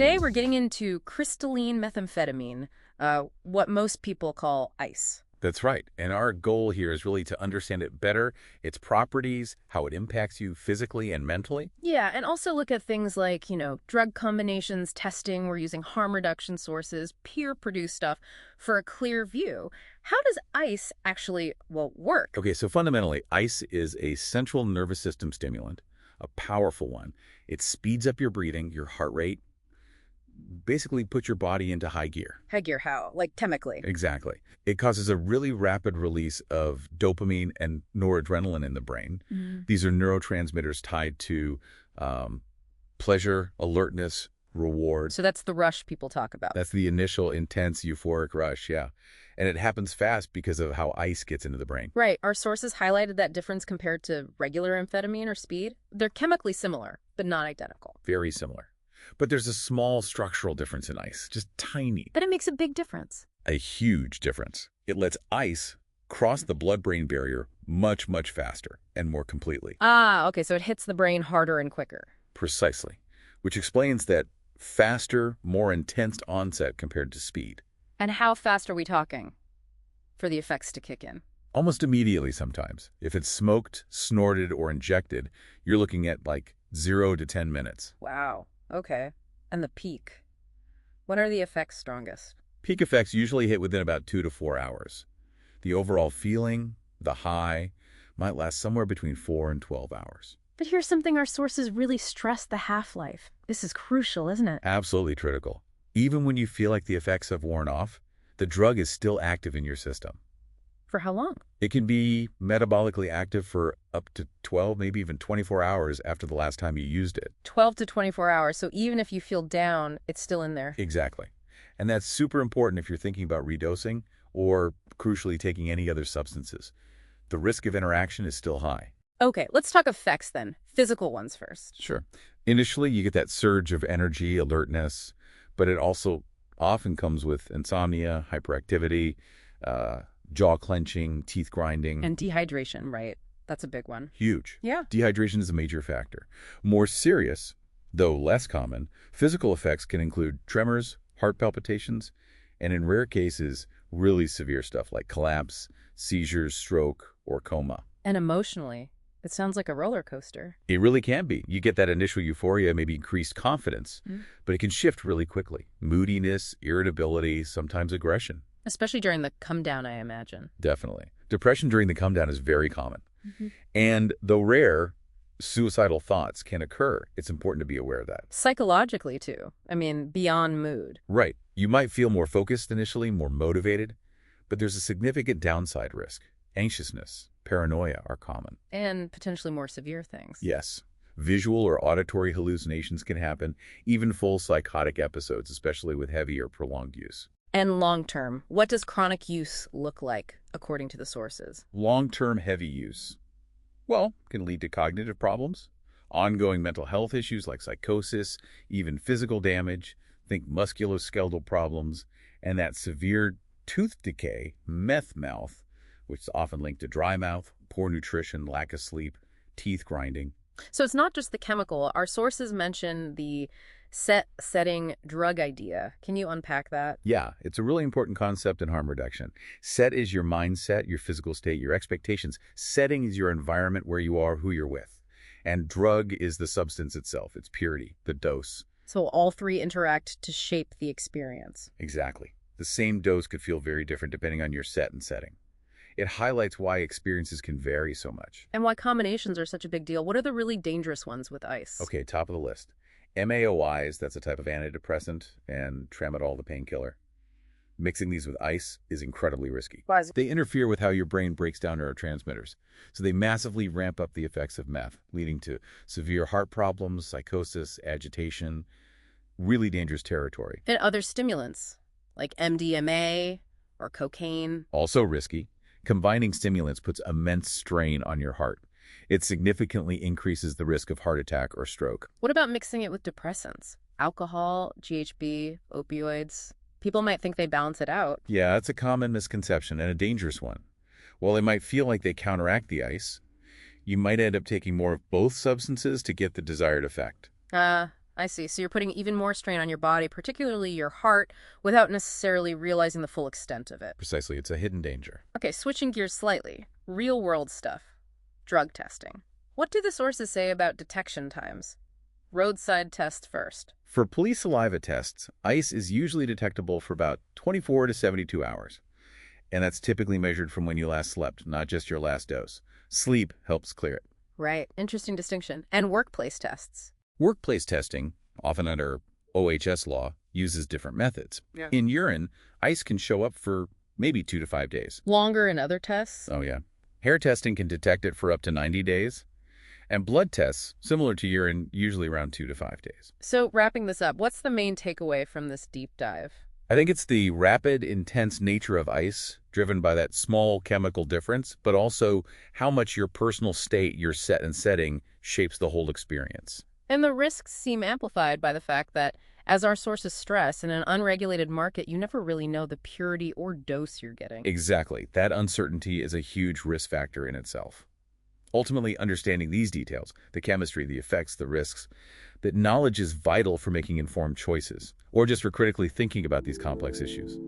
Today we're getting into crystalline methamphetamine, what most people call ice. That's right. And our goal here is really to understand it better, its properties, how it impacts you physically and mentally. Yeah, and also look at things like, drug combinations, testing, we're using harm reduction sources, peer-produced stuff for a clear view. How does ice actually, work? Okay, so fundamentally, ice is a central nervous system stimulant, a powerful one. It speeds up your breathing, your heart rate, basically puts your body into high gear. High gear how? Like chemically? Exactly. It causes a really rapid release of dopamine and noradrenaline in the brain. These are neurotransmitters tied to pleasure, alertness, reward. So that's the rush people talk about. That's the initial intense euphoric rush, yeah. And it happens fast because of how ice gets into the brain. Right. Our sources highlighted that difference compared to regular amphetamine or speed. They're chemically similar, but not identical. Very similar. But there's a small structural difference in ice, just tiny. But it makes a big difference. A huge difference. It lets ice cross the blood-brain barrier much, much faster and more completely. Ah, okay, so it hits the brain harder and quicker. Precisely. Which explains that faster, more intense onset compared to speed. And how fast are we talking for the effects to kick in? Almost immediately sometimes. If it's smoked, snorted, or injected, you're looking at like 0 to 10 minutes. Wow. Okay. And the peak. When are the effects strongest? Peak effects usually hit within about 2 to 4 hours. The overall feeling, the high, might last somewhere between 4 and 12 hours. But here's something our sources really stress: the half-life. This is crucial, isn't it? Absolutely critical. Even when you feel like the effects have worn off, the drug is still active in your system. For how long? It can be metabolically active for up to 12, maybe even 24 hours after the last time you used it. 12 to 24 hours. So even if you feel down, it's still in there. Exactly. And that's super important if you're thinking about redosing or, crucially, taking any other substances. The risk of interaction is still high. Okay, let's talk effects then. Physical ones first. Sure. Initially, you get that surge of energy, alertness, but it also often comes with insomnia, hyperactivity, jaw clenching, teeth grinding. And dehydration, right? That's a big one. Huge. Yeah. Dehydration is a major factor. More serious, though less common, physical effects can include tremors, heart palpitations, and in rare cases, really severe stuff like collapse, seizures, stroke, or coma. And emotionally, it sounds like a roller coaster. It really can be. You get that initial euphoria, maybe increased confidence, but it can shift really quickly. Moodiness, irritability, sometimes aggression. Especially during the come down, I imagine. Definitely. Depression during the come down is very common. And though rare, suicidal thoughts can occur. It's important to be aware of that. Psychologically, too. I mean, beyond mood. Right. You might feel more focused initially, more motivated, but there's a significant downside risk. Anxiousness, paranoia are common. And potentially more severe things. Yes. Visual or auditory hallucinations can happen, even full psychotic episodes, especially with heavy or prolonged use. And long-term, what does chronic use look like, according to the sources? Long-term heavy use, well, can lead to cognitive problems, ongoing mental health issues like psychosis, even physical damage, think musculoskeletal problems, and that severe tooth decay, meth mouth, which is often linked to dry mouth, poor nutrition, lack of sleep, teeth grinding. So it's not just the chemical. Our sources mention the setting drug idea. Can you unpack that? Yeah, it's a really important concept in harm reduction. Set is your mindset, your physical state, your expectations. Setting is your environment, where you are, who you're with. And drug is the substance itself, its purity, the dose. So all three interact to shape the experience. Exactly. The same dose could feel very different depending on your set and setting. It highlights why experiences can vary so much. And why combinations are such a big deal. What are the really dangerous ones with ice? Okay, top of the list. MAOIs, that's a type of antidepressant, and tramadol, the painkiller. Mixing these with ice is incredibly risky. Why is it? They interfere with how your brain breaks down neurotransmitters. So they massively ramp up the effects of meth, leading to severe heart problems, psychosis, agitation, really dangerous territory. And other stimulants, like MDMA or cocaine. Also risky. Combining stimulants puts immense strain on your heart. It significantly increases the risk of heart attack or stroke. What about mixing it with depressants? Alcohol, GHB, opioids? People might think they balance it out. Yeah, that's a common misconception and a dangerous one. While they might feel like they counteract the ice, you might end up taking more of both substances to get the desired effect. I I see. So you're putting even more strain on your body, particularly your heart, without necessarily realizing the full extent of it. Precisely, it's a hidden danger. Okay, switching gears slightly. Real-world stuff. Drug testing. What do the sources say about detection times? Roadside tests first. For police saliva tests, ice is usually detectable for about 24 to 72 hours. And that's typically measured from when you last slept, not just your last dose. Sleep helps clear it. Right. Interesting distinction. And workplace tests. Workplace testing, often under OHS law, uses different methods. Yeah. In urine, ice can show up for maybe 2 to 5 days. Longer in other tests? Oh, yeah. Hair testing can detect it for up to 90 days. And blood tests, similar to urine, usually around 2 to 5 days. So wrapping this up, what's the main takeaway from this deep dive? I think it's the rapid, intense nature of ice, driven by that small chemical difference, but also how much your personal state, your set and setting, shapes the whole experience. And the risks seem amplified by the fact that, as our sources stress, in an unregulated market, you never really know the purity or dose you're getting. Exactly. That uncertainty is a huge risk factor in itself. Ultimately, understanding these details, the chemistry, the effects, the risks, that knowledge is vital for making informed choices, or just for critically thinking about these complex issues.